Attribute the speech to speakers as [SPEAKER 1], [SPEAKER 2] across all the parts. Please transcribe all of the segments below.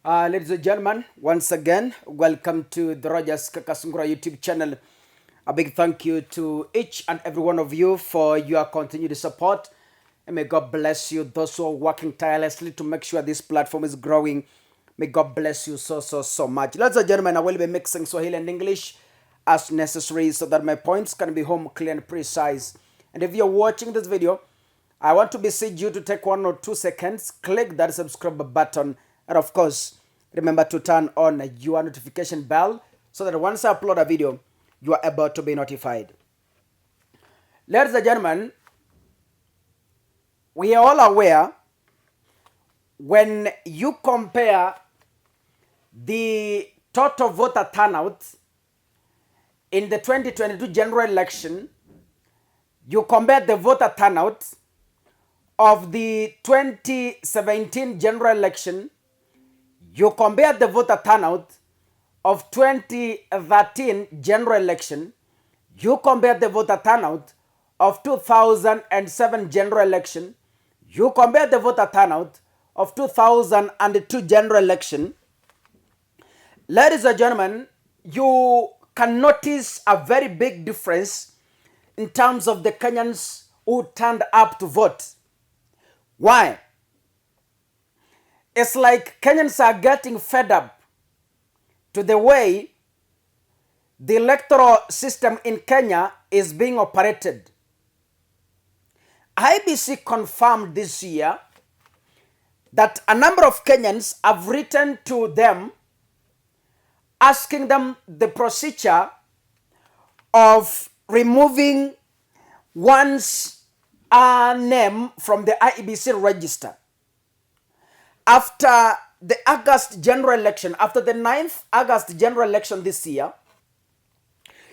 [SPEAKER 1] Ladies and gentlemen, once again, welcome to the Kakasungura YouTube channel. A big thank you to each and every one of you for your continued support. And may God bless you, those who are working tirelessly to make sure this platform is growing. May God bless you so much. Ladies and gentlemen, I will be mixing Swahili and English as necessary so that my points can be home clear and precise. And if you're watching this video, I want to beseech you to take 1 or 2 seconds, click that subscribe button, and of course, remember to turn on your notification bell so that once I upload a video, you are able to be notified. Ladies and gentlemen, we are all aware when you compare the total voter turnout in the 2022 general election, you compare the voter turnout of the 2017 general election, you compare the voter turnout of 2013 general election, you compare the voter turnout of 2007 general election, you compare the voter turnout of 2002 general election. Ladies and gentlemen, you can notice a very big difference in terms of the Kenyans who turned up to vote. Why? It's like Kenyans are getting fed up to the way the electoral system in Kenya is being operated. IBC confirmed this year that a number of Kenyans have written to them asking them the procedure of removing one's name from the IEBC register. After the August general election, after the 9th August general election this year,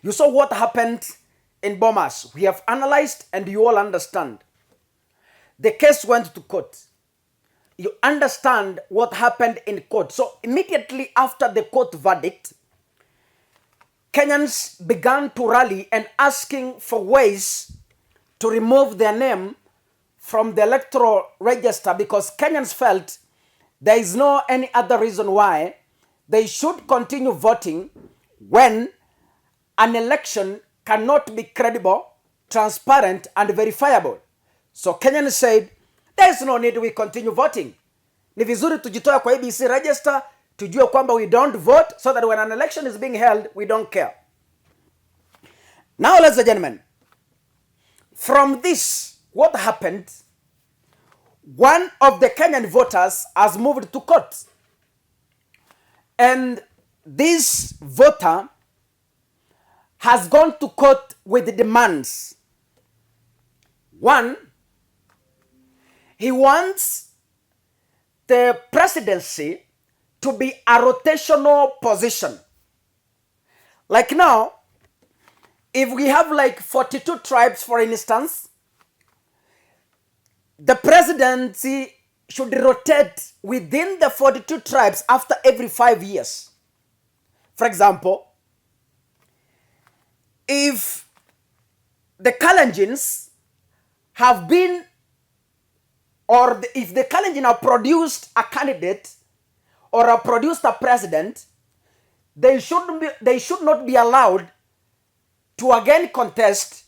[SPEAKER 1] you saw what happened in Bomas. We have analyzed and you all understand. The case went to court. You understand what happened in court. So immediately after the court verdict, Kenyans began to rally and asking for ways to remove their name from the electoral register because Kenyans felt there is no any other reason why they should continue voting when an election cannot be credible, transparent, and verifiable. So Kenyans said, there is no need we continue voting. Ni vizuri tujitoa kwa ABC register, tujue kwamba we don't vote so that when an election is being held, we don't care. Now, ladies and gentlemen, from this, what happened? One of the Kenyan voters has moved to court. And this voter has gone to court with demands. One, he wants the presidency to be a rotational position. Like now, if we have like 42 tribes, for instance, the presidency should rotate within the 42 tribes after every 5 years. For example, if the Kalenjins have been, or if the Kalenjin have produced a candidate or have produced a president, they should not be allowed to again contest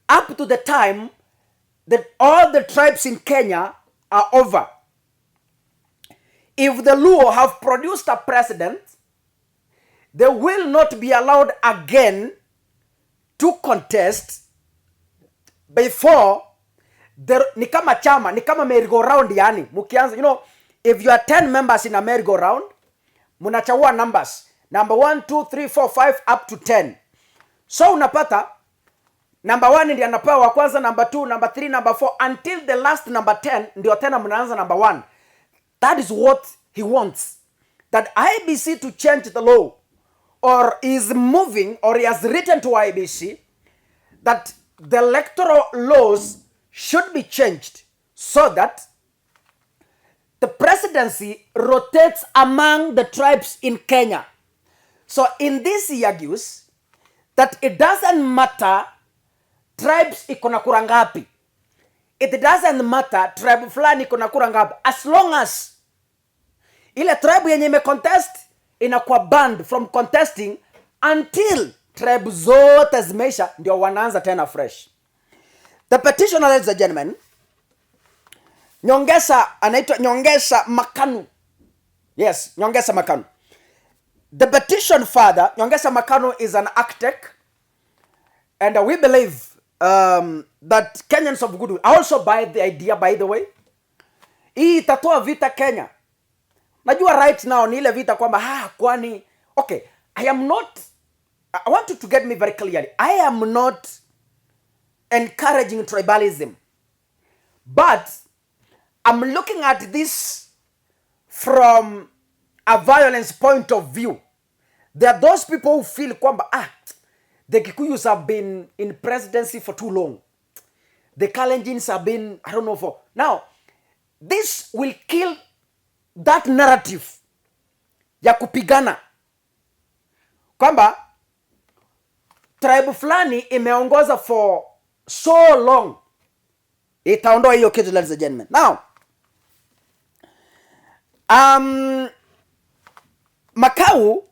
[SPEAKER 1] up to the time that all the tribes in Kenya are over. If the Luo have produced a president, they will not be allowed again to contest before ni kama chama, ni kama merry-go-round yani. Mukianza, you know, if you are 10 members in a merry-go-round, munachagua numbers. Number 1, 2, 3, 4, 5 up to 10. So unapata number 1 ndiye anapewa wa kwanza, number 2, number 3, number 4 until the last number 10 ndio tena mnaanza number 1. That is what he wants. That IBC to change the law, or is moving, or he has written to IBC that the electoral laws should be changed so that the presidency rotates among the tribes in Kenya. So in this he argues that it doesn't matter tribes iko na kura ngapi. It doesn't matter tribe fulani iko na kura ngapi, as long as ile tribe yenye imecontest inakuwa banned from contesting until tribe zote zimeisha, ndio wanaanza tena fresh. The petitioner, ladies and gentlemen, Nyongesa, anaitwa Nyongesa Makanu. Yes, Nyongesa Makanu. The petition father, Nyongesa Makanu, is an architect, and we believe that Kenyans of goodwill also buy the idea, by the way. Hii itatoa vita Kenya. Najua right now ni ile vita kwamba kwani okay, I want you to get me very clearly. I am not encouraging tribalism, but I'm looking at this from a violence point of view. There are those people who feel kwamba the Kikuyus have been in presidency for too long. The Kalenjins have been, I don't know, for now. This will kill that narrative ya kupigana kwamba tribe fulani imeongoza for so long. Itaondoa hiyo kitu, ladies and gentlemen. Now, Makau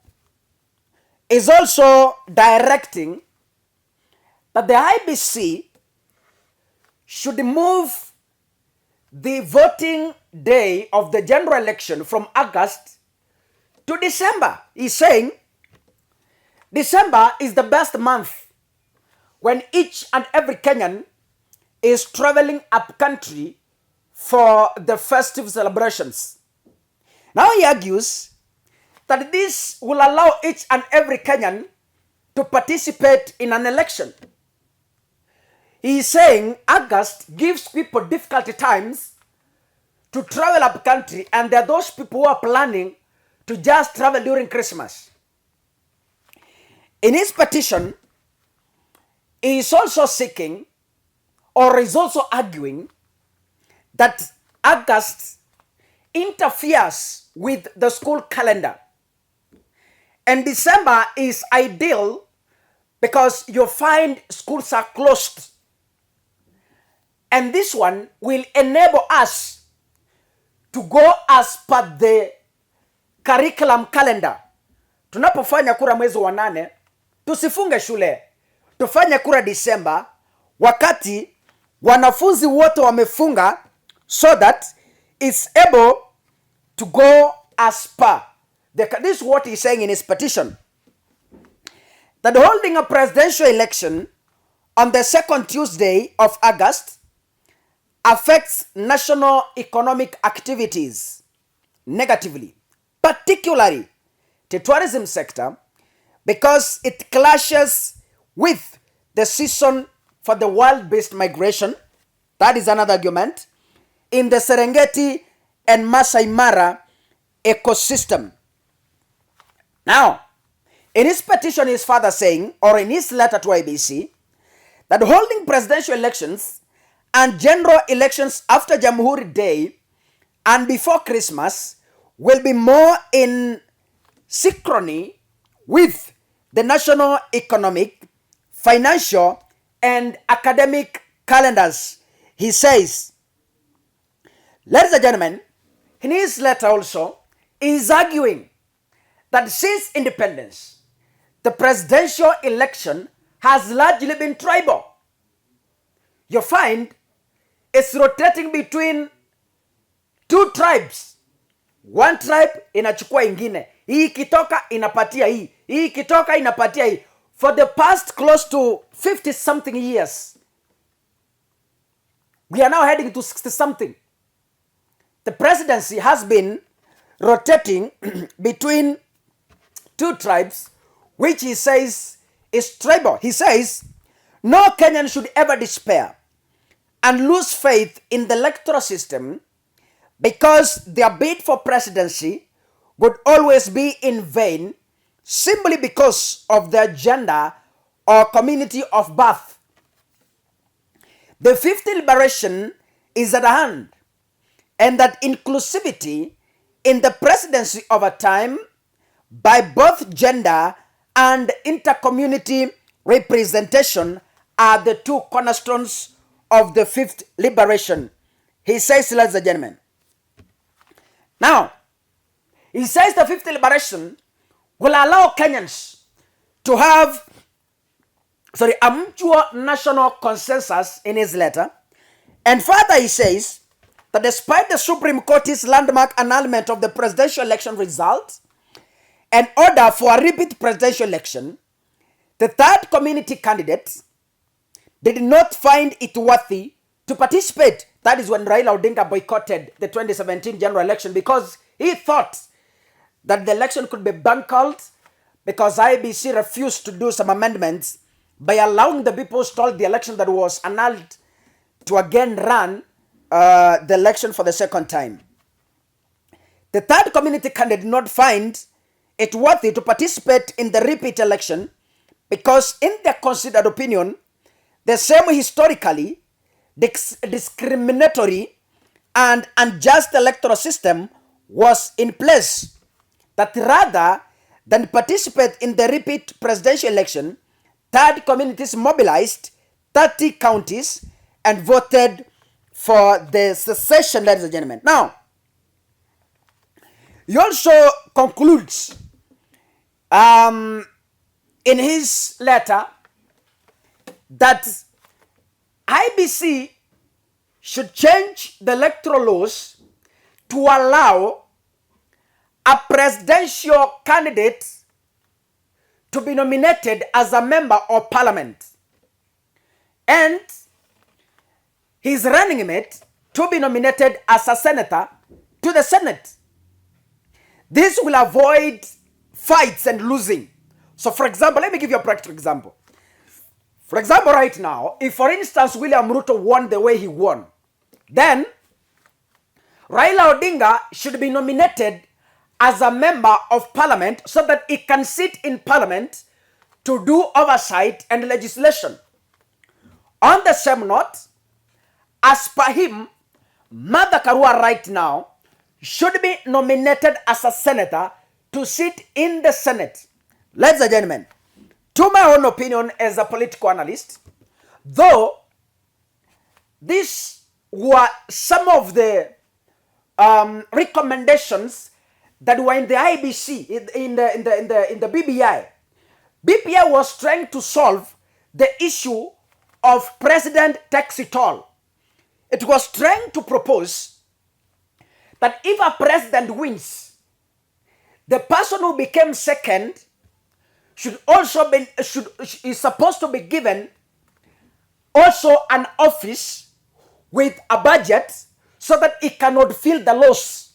[SPEAKER 1] is also directing that the IBC should move the voting day of the general election from August to December. He's saying December is the best month when each and every Kenyan is traveling up country for the festive celebrations. Now he argues that this will allow each and every Kenyan to participate in an election. He is saying August gives people difficult times to travel up country, and there are those people who are planning to just travel during Christmas. In his petition, he is also seeking, or is also arguing, that August interferes with the school calendar. And December is ideal because you find schools are closed. And this one will enable us to go as per the curriculum calendar. Tunapofanya kura mwezi wa 8, tusifunge shule. Tufanye kura December wakati wanafunzi wote wamefunga, so that it's able to go as per. This is what he's saying in his petition. That holding a presidential election on the second Tuesday of August affects national economic activities negatively, particularly the tourism sector, because it clashes with the season for the wild-based migration. That is another argument in the Serengeti and Masai Mara ecosystem. Now, in his petition, he is further saying, or in his letter to IBC, that holding presidential elections and general elections after Jamhuri Day and before Christmas will be more in synchrony with the national economic, financial, and academic calendars. He says, ladies and gentlemen, in his letter also, he is arguing that since independence, the presidential election has largely been tribal. You find it's rotating between two tribes. One tribe inachukua ingine. Hii kitoka inapatia hii. Hii kitoka inapatia hii. For the past close to 50 something years, we are now heading to 60 something. The presidency has been rotating between two tribes, which he says is tribal. He says, no Kenyan should ever despair and lose faith in the electoral system, because their bid for presidency would always be in vain simply because of their gender or community of birth. The fifth liberation is at hand, and that inclusivity in the presidency over time by both gender and intercommunity representation are the two cornerstones of the fifth liberation. He says, ladies and gentlemen. Now, He says the fifth liberation will allow Kenyans to have a mutual national consensus in his letter. And further he says that despite the Supreme Court's landmark annulment of the presidential election result and order for a repeat presidential election, the third community candidate did not find it worthy to participate. That is when Raila Odinga boycotted the 2017 general election, because he thought that the election could be bungled because IBC refused to do some amendments by allowing the people who stole the election that was annulled to again run the election for the second time. The third community candidate did not find it worthy to participate in the repeat election because, in their considered opinion, the same historically discriminatory and unjust electoral system was in place, that rather than participate in the repeat presidential election, third communities mobilized 30 counties and voted for the secession, ladies and gentlemen. Now, he also concludes in his letter that IBC should change the electoral laws to allow a presidential candidate to be nominated as a member of parliament and his running mate to be nominated as a senator to the Senate. This will avoid fights and losing. So, for example, let me give you a practical example. For example, right now, if, for instance, William Ruto won the way he won, then Raila Odinga should be nominated as a member of parliament so that he can sit in parliament to do oversight and legislation. On the same note, as per him, Martha Karua right now should be nominated as a senator to sit in the Senate. Ladies and gentlemen, to my own opinion as a political analyst, though these were some of the recommendations that were in the IBC, in the BBI. BBI was trying to solve the issue of president takes it all. It was trying to propose that if a president wins, the person who became second is supposed to be given also an office with a budget so that it cannot feel the loss.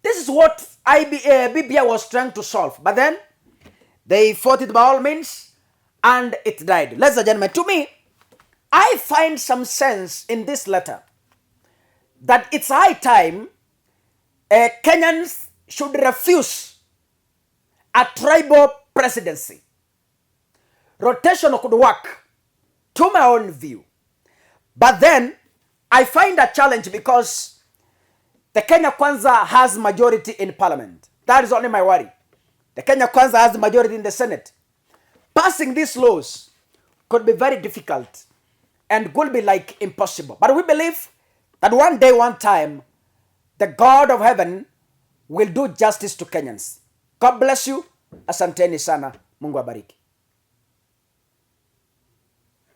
[SPEAKER 1] This is what BBI was trying to solve. But then they fought it by all means and it died. Ladies and gentlemen, to me, I find some sense in this letter that it's high time Kenyans should refuse a tribal presidency. Rotational could work, to my own view. But then, I find a challenge because the Kenya Kwanza has majority in parliament. That is only my worry. The Kenya Kwanza has majority in the Senate. Passing these laws could be very difficult and could be like impossible. But we believe that one day, one time, the God of heaven will do justice to Kenyans. God bless you. Asanteni sana. Mungu abariki.